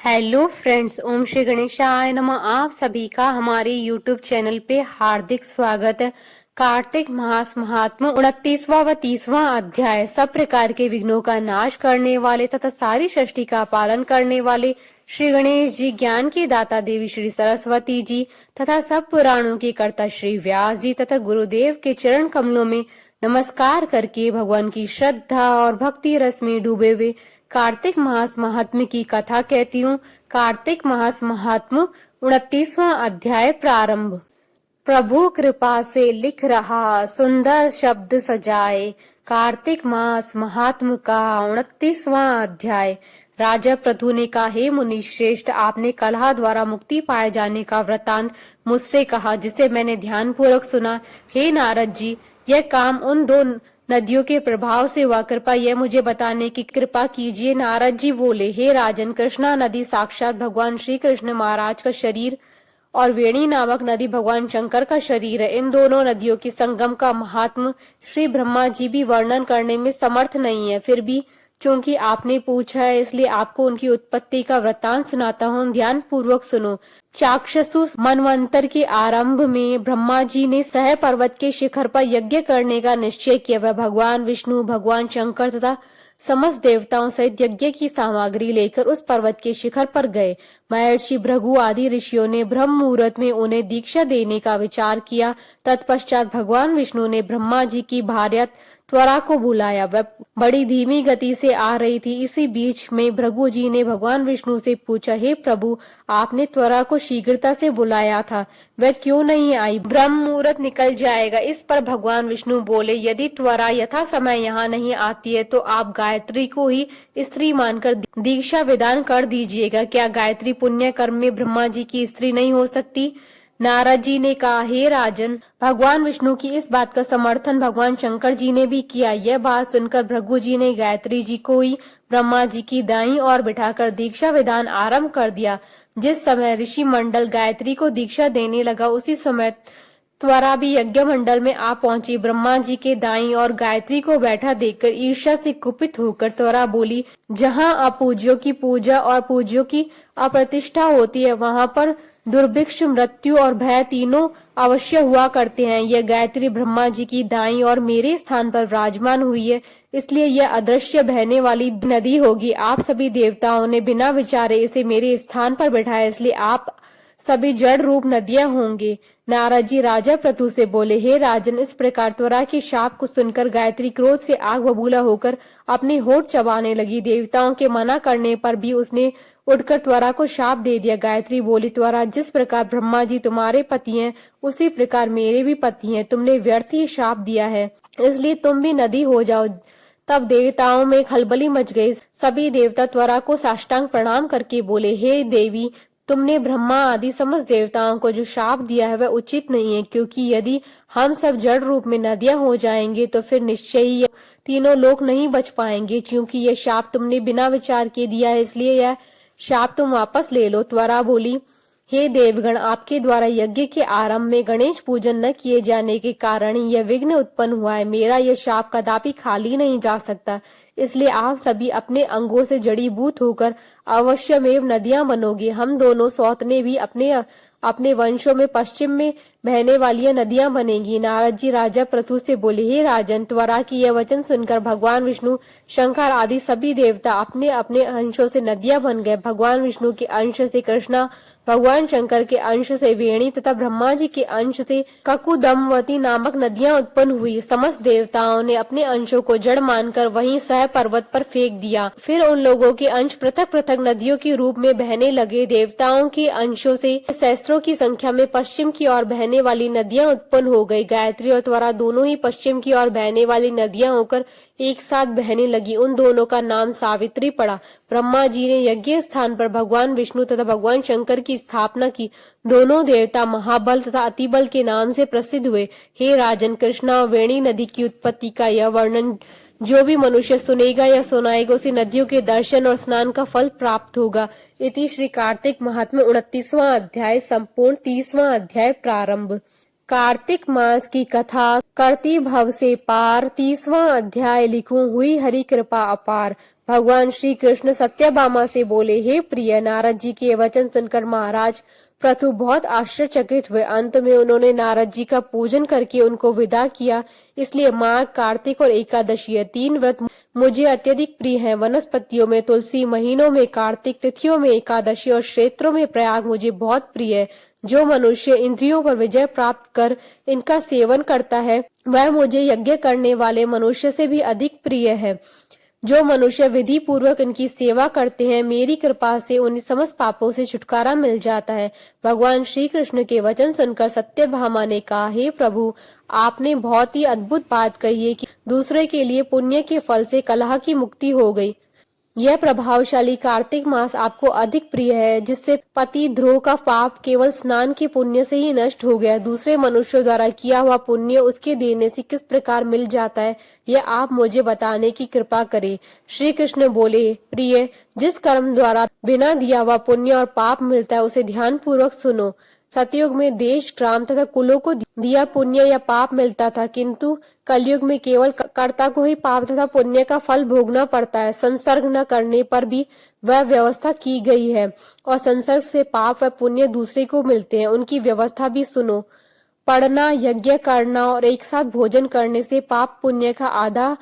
Hello friends, ओम श्री गणेशाय नमः। आप सभी का हमारे यूट्यूब चैनल पे हार्दिक स्वागत है। कार्तिक मास महात्म्य 29वां व 30वां अध्याय। सब प्रकार के विघ्नों का नाश करने वाले तथा सारी सृष्टि का पालन करने वाले श्री गणेश जी, ज्ञान की दाता देवी श्री सरस्वती जी तथा सब पुराणों के कर्ता श्री व्यास जी तथा गुरुदेव के चरण कमलों में नमस्कार करके भगवान की श्रद्धा और भक्ति रस में डूबे हुए कार्तिक मास महात्म्य की कथा कहती हूँ। कार्तिक मास महात्म्य 29वां अध्याय प्रारंभ। प्रभु कृपा से लिख रहा सुंदर शब्द सजाए। कार्तिक मास महात्म्य का 29वां अध्याय। राजा पृथु ने कहा, हे मुनि श्रेष्ठ, आपने कलह द्वारा मुक्ति पाए जाने का वृतांत मुझसे कहा, जिसे मैंने ध्यान पूर्वक सुना। हे नारद जी, यह काम उन दो नदियों के प्रभाव से हुआ। कृपा यह मुझे बताने की कृपा कीजिए। नारद जी बोले, हे राजन, कृष्णा नदी साक्षात भगवान श्री कृष्ण महाराज का शरीर और वेणी नामक नदी भगवान शंकर का शरीर है। इन दोनों नदियों के संगम का महात्म श्री ब्रह्मा जी भी वर्णन करने में समर्थ नहीं है। फिर भी चूंकि आपने पूछा है, इसलिए आपको उनकी उत्पत्ति का वृत्तांत सुनाता हूँ। ध्यान पूर्वक सुनो। चाक्षसु मनवंतर के आरंभ में ब्रह्मा जी ने सह पर्वत के शिखर पर यज्ञ करने का निश्चय किया। वह भगवान विष्णु, भगवान शंकर तथा समस्त देवताओं सहित यज्ञ की सामग्री लेकर उस पर्वत के शिखर पर गए। महर्षि भृगु आदि ऋषियों ने ब्रह्म मुहूर्त में उन्हें दीक्षा देने का विचार किया। तत्पश्चात भगवान विष्णु ने ब्रह्मा जी की भार्या त्वरा को बुलाया। वह बड़ी धीमी गति से आ रही थी। इसी बीच में भृगु जी ने भगवान विष्णु से पूछा, हे प्रभु, आपने त्वरा को शीघ्रता से बुलाया था, वह क्यों नहीं आई? ब्रह्म मुहूर्त निकल जाएगा। इस पर भगवान विष्णु बोले, यदि त्वरा यथा समय यहाँ नहीं आती है तो आप गायत्री को ही स्त्री मानकर दीक्षा विधान कर दीजिएगा। क्या गायत्री पुण्य कर्म में ब्रह्मा जी की स्त्री नहीं हो सकती? नारद जी ने कहा, हे राजन, भगवान विष्णु की इस बात का समर्थन भगवान शंकर जी ने भी किया। यह बात सुनकर भृगु जी ने गायत्री जी को ही ब्रह्मा जी की दाईं ओर बिठाकर दीक्षा विधान आरंभ कर दिया। जिस समय ऋषि मंडल गायत्री को दीक्षा देने लगा, उसी समय त्वरा भी यज्ञ मंडल में आ पहुंची। ब्रह्मा जी के दाईं और गायत्री को बैठा देखकर ईर्ष्या से कुपित होकर त्वरा बोली, जहाँ अपूज्यों की पूजा और पूज्यों की अप्रतिष्ठा होती है, वहां पर दुर्भिक्ष, मृत्यु और भय तीनों अवश्य हुआ करते हैं। यह गायत्री ब्रह्मा जी की दाईं और मेरे स्थान पर विराजमान हुई है, इसलिए यह अदृश्य बहने वाली नदी होगी। आप सभी देवताओं ने बिना विचारे इसे मेरे स्थान पर बैठाया, इसलिए आप सभी जड़ रूप नदियां होंगे। नारद जी राजा पृथु से बोले, हे राजन, इस प्रकार त्वरा के शाप को सुनकर गायत्री क्रोध से आग बबूला होकर अपने होठ चबाने लगी। देवताओं के मना करने पर भी उसने उठकर त्वरा को शाप दे दिया। गायत्री बोली, त्वरा, जिस प्रकार ब्रह्मा जी तुम्हारे पति हैं, उसी प्रकार मेरे भी पति हैं। तुमने व्यर्थ ही शाप दिया है, इसलिए तुम भी नदी हो जाओ। तब देवताओं में खलबली मच गई। सभी देवता त्वरा को साष्टांग प्रणाम करके बोले, हे देवी, तुमने ब्रह्मा आदि समस्त देवताओं को जो शाप दिया है वह उचित नहीं है, क्योंकि यदि हम सब जड़ रूप में नदियां हो जाएंगे तो फिर निश्चय ही तीनों लोग नहीं बच पाएंगे। क्योंकि यह शाप तुमने बिना विचार के दिया है, इसलिए यह शाप तुम वापस ले लो। त्वरा बोली, हे देवगण, आपके द्वारा यज्ञ के आरंभ में गणेश पूजन न किए जाने के कारण ही यह विघ्न उत्पन्न हुआ है। मेरा यह शाप कदापि खाली नहीं जा सकता, इसलिए आप सभी अपने अंगों से जड़ीभूत होकर अवश्यमेव नदियां बनोगे। हम दोनों सौतने भी अपने वंशों में पश्चिम में बहने वाली नदियां बनेगी। नारद जी राजा पृथु से बोले, हे राजन, त्वरा की यह वचन सुनकर भगवान विष्णु, शंकर आदि सभी देवता अपने अपने अंशों से नदियां बन गए। भगवान विष्णु के अंश से कृष्णा, भगवान शंकर के अंश से वेणी तथा ब्रह्मा जी के अंश से ककुदमवती नामक नदियां उत्पन्न हुई। समस्त देवताओं ने अपने अंशों को जड़ मानकर वहीं सह पर्वत पर फेंक दिया। फिर उन लोगों के अंश पृथक पृथक नदियों के रूप में बहने लगे। देवताओं के अंशों से सहस्त्रों की संख्या में पश्चिम की ओर बहने वाली नदियां उत्पन्न हो गई। गायत्री और त्वरा दोनों ही पश्चिम की ओर बहने वाली नदियां होकर एक साथ बहने लगी। उन दोनों का नाम सावित्री पड़ा। ब्रह्मा जी ने यज्ञ स्थान पर भगवान विष्णु तथा भगवान शंकर की स्थापना की। दोनों देवता महाबल तथा अतिबल के नाम से प्रसिद्ध हुए। हे राजन, कृष्णा और वेणी नदी की उत्पत्ति का यह वर्णन जो भी मनुष्य सुनेगा या सुनाएगा, उसे नदियों के दर्शन और स्नान का फल प्राप्त होगा। इति श्री कार्तिक महात्म्य 29वां अध्याय संपूर्ण। 30वां अध्याय प्रारंभ। कार्तिक मास की कथा करती भव से पार। 30वां अध्याय लिखूं, हुई हरि कृपा अपार। भगवान श्री कृष्ण सत्यभामा से बोले, हे प्रिय। नारद जी के वचन सुनकर महाराज प्रथु बहुत आश्चर्यचकित हुए। अंत में उन्होंने नारद जी का पूजन करके उनको विदा किया। इसलिए माघ, कार्तिक और एकादशी ये 3 व्रत मुझे अत्यधिक प्रिय हैं। वनस्पतियों में तुलसी, महीनों में कार्तिक, तिथियों में एकादशी और क्षेत्रों में प्रयाग मुझे बहुत प्रिय है। जो मनुष्य इंद्रियों पर विजय प्राप्त कर इनका सेवन करता है, वह मुझे यज्ञ करने वाले मनुष्य से भी अधिक प्रिय है। जो मनुष्य विधि पूर्वक इनकी सेवा करते हैं, मेरी कृपा से उन्हें समस्त पापों से छुटकारा मिल जाता है। भगवान श्री कृष्ण के वचन सुनकर सत्यभामा ने कहा, हे प्रभु, आपने बहुत ही अद्भुत बात कही है कि दूसरे के लिए पुण्य के फल से कलह की मुक्ति हो गई। यह प्रभावशाली कार्तिक मास आपको अधिक प्रिय है, जिससे पति ध्रुव का पाप केवल स्नान के पुण्य से ही नष्ट हो गया। दूसरे मनुष्यों द्वारा किया हुआ पुण्य उसके देने से किस प्रकार मिल जाता है, यह आप मुझे बताने की कृपा करें। श्री कृष्ण बोले, प्रिय, जिस कर्म द्वारा बिना दिया हुआ पुण्य और पाप मिलता है, उसे ध्यान पूर्वक सुनो। सतयुग में देश, ग्राम तथा कुलों को दिया पुण्य या पाप मिलता था, किंतु कलयुग में केवल कर्ता को ही पाप तथा पुण्य का फल भोगना पड़ता है। संसर्ग न करने पर भी वह व्यवस्था की गई है, और संसर्ग से पाप व पुण्य दूसरे को मिलते हैं। उनकी व्यवस्था भी सुनो। पढ़ना, यज्ञ करना और एक साथ भोजन करने से पाप पुण्य का आधा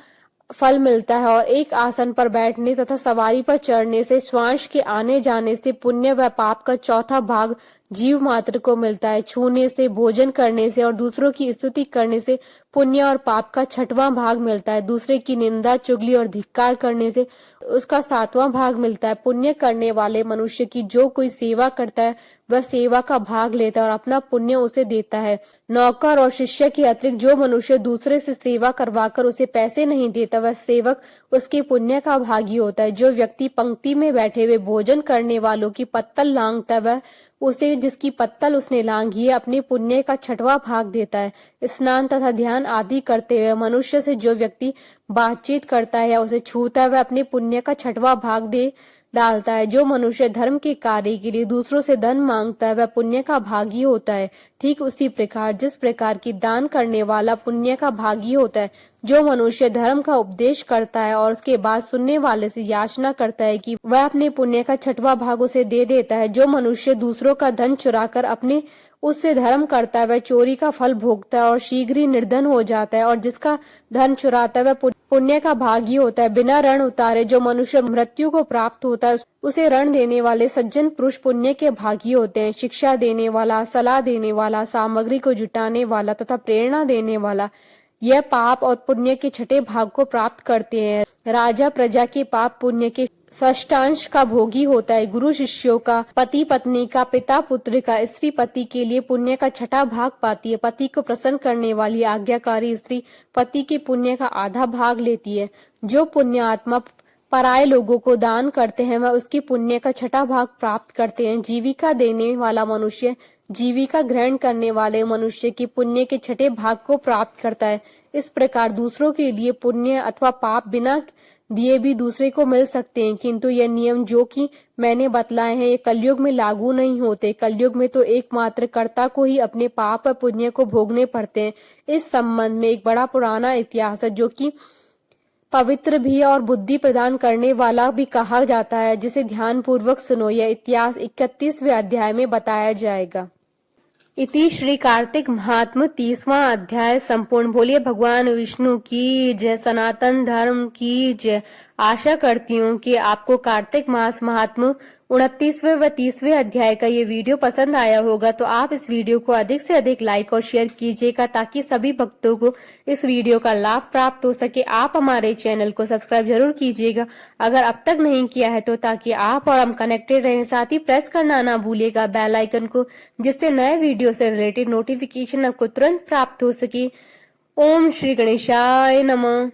फल मिलता है, और एक आसन पर बैठने तथा सवारी पर चढ़ने से, श्वास के आने जाने से पुण्य व पाप का चौथा भाग जीव मात्र को मिलता है। छूने से, भोजन करने से और दूसरों की स्तुति करने से पुण्य और पाप का 6वां भाग मिलता है। दूसरे की निंदा, चुगली और धिक्कार करने से उसका 7वां भाग मिलता है। पुण्य करने वाले मनुष्य की जो कोई सेवा करता है, वह सेवा का भाग लेता है और अपना पुण्य उसे देता है। नौकर और शिष्य के अतिरिक्त जो मनुष्य दूसरे से सेवा करवाकर उसे पैसे नहीं देता, वह सेवक उसके पुण्य का भागी होता है। जो व्यक्ति पंक्ति में बैठे हुए भोजन करने वालों की पत्तल लांघता है, वह उसे जिसकी पत्तल उसने लांघी है अपने पुण्य का 6वां भाग देता है। स्नान तथा ध्यान आदि करते हुए मनुष्य से जो व्यक्ति बातचीत करता है या उसे छूता है, वह अपने पुण्य का 6वां भाग दे डालता है। जो मनुष्य धर्म के कार्य के लिए दूसरों से धन मांगता है, वह पुण्य का भागी होता है। ठीक उसी प्रकार जिस प्रकार की दान करने वाला पुण्य का भागी होता है, जो मनुष्य धर्म का उपदेश करता है और उसके बाद सुनने वाले से याचना करता है कि वह अपने पुण्य का 6वां भाग उसे दे देता है। जो मनुष्य दूसरों का धन चुराकर अपने उससे धर्म करता है, वह चोरी का फल भोगता है और शीघ्र ही निर्धन हो जाता है। और जिसका धन चुराता है, वह पुण्य का भागी होता है। बिना ऋण उतारे जो मनुष्य मृत्यु को प्राप्त होता है, उसे ऋण देने वाले सज्जन पुरुष पुण्य के भागी होते हैं। शिक्षा देने वाला, सलाह देने वाला, सामग्री को जुटाने वाला तथा प्रेरणा देने वाला, यह पाप और पुण्य के 6ठे भाग को प्राप्त करते हैं। राजा प्रजा के पाप पुण्य के षष्ठांश का भोगी होता है। गुरु शिष्यों का, पति पत्नी का, पिता पुत्र का, स्त्री पति के लिए पुण्य का 6ठा भाग पाती है। पति को प्रसन्न करने वाली आज्ञाकारी स्त्री पति के पुण्य का आधा भाग लेती है। जो पुण्य आत्मा पराये लोगों को दान करते हैं, वह उसके पुण्य का 6ठा भाग प्राप्त करते हैं। जीविका देने वाला मनुष्य जीविका ग्रहण करने वाले मनुष्य के पुण्य के 6ठे भाग को प्राप्त करता है। इस प्रकार दूसरों के लिए पुण्य अथवा पाप बिना दिए भी दूसरे को मिल सकते हैं, किंतु यह नियम जो कि मैंने बतलाए हैं, ये कलयुग में लागू नहीं होते। कलयुग में तो एकमात्र कर्ता को ही अपने पाप और पुण्य को भोगने पड़ते हैं। इस संबंध में एक बड़ा पुराना इतिहास है, जो कि पवित्र भी और बुद्धि प्रदान करने वाला भी कहा जाता है, जिसे ध्यान पूर्वक सुनो। यह इतिहास 31वें अध्याय में बताया जाएगा। इति श्री कार्तिक महात्म 30वां अध्याय संपूर्ण। बोलिए भगवान विष्णु की जय, सनातन धर्म की जय। आशा करती हूँ कि आपको कार्तिक मास महात्म 29वें व 30वें अध्याय का ये वीडियो पसंद आया होगा। तो आप इस वीडियो को अधिक से अधिक लाइक और शेयर कीजिएगा, ताकि सभी भक्तों को इस वीडियो का लाभ प्राप्त हो सके। आप हमारे चैनल को सब्सक्राइब जरूर कीजिएगा अगर अब तक नहीं किया है तो, ताकि आप और हम कनेक्टेड रहें। साथ ही प्रेस करना ना भूलिएगा बेल आइकन को, जिससे नए वीडियो से रिलेटेड नोटिफिकेशन आपको तुरंत प्राप्त हो सके। ओम श्री गणेशाय नमः।